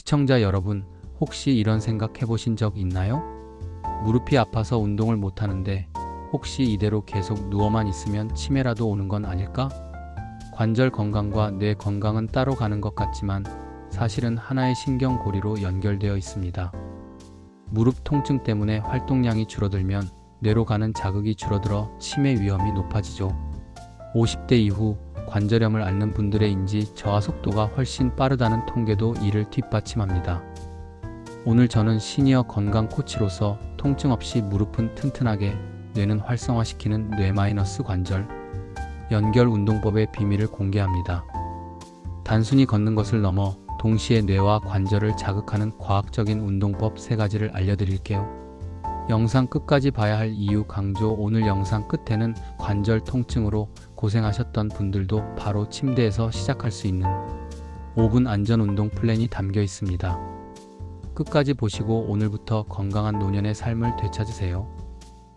시청자 여러분, 혹시 이런 생각 해보신 적 있나요? 무릎이 아파서 운동을 못하는데 혹시 이대로 계속 누워만 있으면 치매라도 오는 건 아닐까? 관절 건강과 뇌 건강은 따로 가는 것 같지만 사실은 하나의 신경고리로 연결되어 있습니다. 무릎 통증 때문에 활동량이 줄어들면 뇌로 가는 자극이 줄어들어 치매 위험이 높아지죠. 50대 이후 관절염을 앓는 분들의 인지 저하 속도가 훨씬 빠르다는 통계도 이를 뒷받침합니다. 오늘 저는 시니어 건강 코치로서 통증 없이 무릎은 튼튼하게, 뇌는 활성화시키는 뇌-관절 연결 운동법의 비밀을 공개합니다. 단순히 걷는 것을 넘어 동시에 뇌와 관절을 자극하는 과학적인 운동법 3가지를 알려드릴게요. 영상 끝까지 봐야 할 이유 강조. 오늘 영상 끝에는 관절 통증으로 고생하셨던 분들도 바로 침대에서 시작할 수 있는 5분 안전 운동 플랜이 담겨 있습니다. 끝까지 보시고 오늘부터 건강한 노년의 삶을 되찾으세요.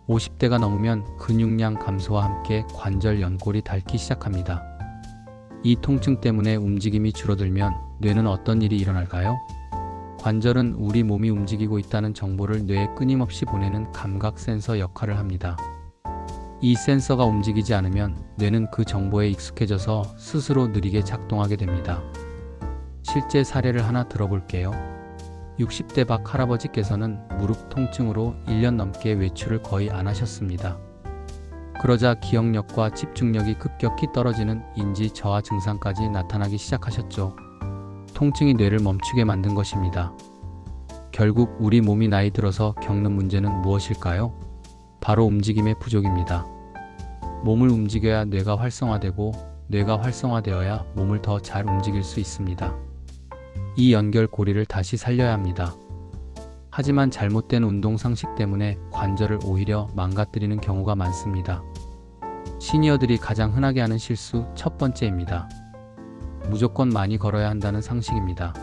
50대가 넘으면 근육량 감소와 함께 관절 연골이 닳기 시작합니다. 이 통증 때문에 움직임이 줄어들면 뇌는 어떤 일이 일어날까요? 관절은 우리 몸이 움직이고 있다는 정보를 뇌에 끊임없이 보내는 감각 센서 역할을 합니다. 이 센서가 움직이지 않으면 뇌는 그 정보에 익숙해져서 스스로 느리게 작동하게 됩니다. 실제 사례를 하나 들어볼게요. 60대 박 할아버지께서는 무릎 통증으로 1년 넘게 외출을 거의 안 하셨습니다. 그러자 기억력과 집중력이 급격히 떨어지는 인지 저하 증상까지 나타나기 시작하셨죠. 통증이 뇌를 멈추게 만든 것입니다. 결국 우리 몸이 나이 들어서 겪는 문제는 무엇일까요? 바로 움직임의 부족입니다. 몸을 움직여야 뇌가 활성화되고, 뇌가 활성화되어야 몸을 더 잘 움직일 수 있습니다. 이 연결고리를 다시 살려야 합니다. 하지만 잘못된 운동 상식 때문에 관절을 오히려 망가뜨리는 경우가 많습니다. 시니어들이 가장 흔하게 하는 실수 첫 번째입니다. 무조건 많이 걸어야 한다는 상식입니다.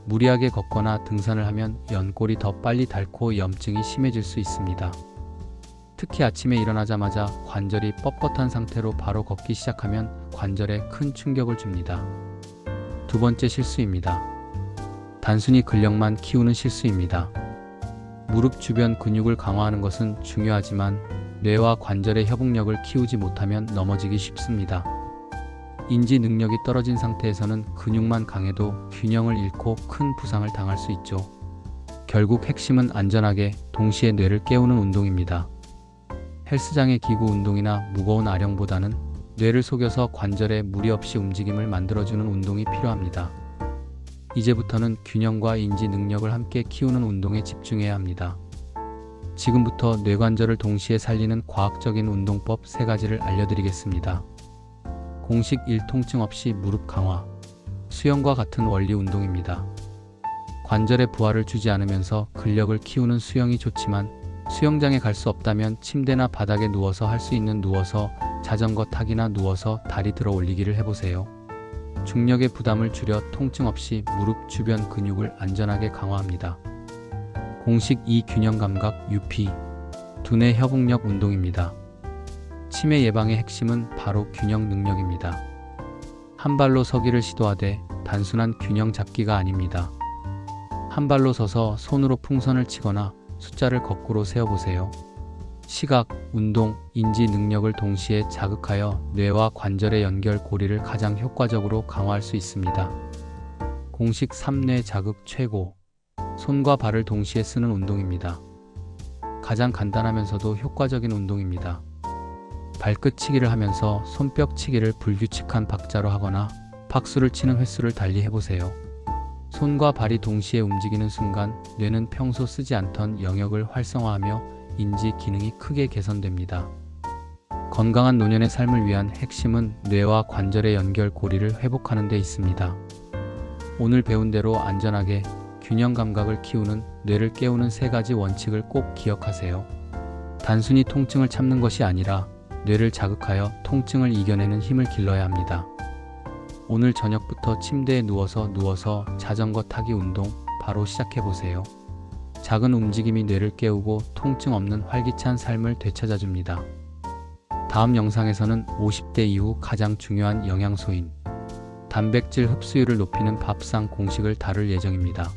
무리하게 걷거나 등산을 하면 연골이 더 빨리 닳고 염증이 심해질 수 있습니다. 특히 아침에 일어나자마자 관절이 뻣뻣한 상태로 바로 걷기 시작하면 관절에 큰 충격을 줍니다. 두 번째 실수입니다. 단순히 근력만 키우는 실수입니다. 무릎 주변 근육을 강화하는 것은 중요하지만 뇌와 관절의 협응력을 키우지 못하면 넘어지기 쉽습니다. 인지 능력이 떨어진 상태에서는 근육만 강해도 균형을 잃고 큰 부상을 당할 수 있죠. 결국 핵심은 안전하게 동시에 뇌를 깨우는 운동입니다. 헬스장의 기구 운동이나 무거운 아령보다는 뇌를 속여서 관절에 무리 없이 움직임을 만들어주는 운동이 필요합니다. 이제부터는 균형과 인지 능력을 함께 키우는 운동에 집중해야 합니다. 지금부터 뇌관절을 동시에 살리는 과학적인 운동법 3가지를 알려드리겠습니다. 공식 1. 통증 없이 무릎 강화. 수영과 같은 원리 운동입니다. 관절에 부하를 주지 않으면서 근력을 키우는 수영이 좋지만 수영장에 갈 수 없다면 침대나 바닥에 누워서 할 수 있는 누워서 자전거 타기나 누워서 다리 들어 올리기를 해보세요. 중력의 부담을 줄여 통증 없이 무릎 주변 근육을 안전하게 강화합니다. 공식 2. 균형 감각 UP. 두뇌 협응력 운동입니다. 치매 예방의 핵심은 바로 균형 능력입니다. 한 발로 서기를 시도하되 단순한 균형 잡기가 아닙니다. 한 발로 서서 손으로 풍선을 치거나 숫자를 거꾸로 세어보세요. 시각, 운동, 인지 능력을 동시에 자극하여 뇌와 관절의 연결고리를 가장 효과적으로 강화할 수 있습니다. 공식 3. 뇌 자극 최고. 손과 발을 동시에 쓰는 운동입니다. 가장 간단하면서도 효과적인 운동입니다. 발끝치기를 하면서 손뼉치기를 불규칙한 박자로 하거나 박수를 치는 횟수를 달리 해보세요. 손과 발이 동시에 움직이는 순간 뇌는 평소 쓰지 않던 영역을 활성화하며 인지 기능이 크게 개선됩니다. 건강한 노년의 삶을 위한 핵심은 뇌와 관절의 연결고리를 회복하는 데 있습니다. 오늘 배운 대로 안전하게 균형 감각을 키우는 뇌를 깨우는 3가지 원칙을 꼭 기억하세요. 단순히 통증을 참는 것이 아니라 뇌를 자극하여 통증을 이겨내는 힘을 길러야 합니다. 오늘 저녁부터 침대에 누워서 자전거 타기 운동 바로 시작해보세요. 작은 움직임이 뇌를 깨우고 통증 없는 활기찬 삶을 되찾아줍니다. 다음 영상에서는 50대 이후 가장 중요한 영양소인 단백질 흡수율을 높이는 밥상 공식을 다룰 예정입니다.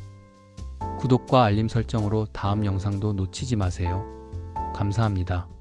구독과 알림 설정으로 다음 영상도 놓치지 마세요. 감사합니다.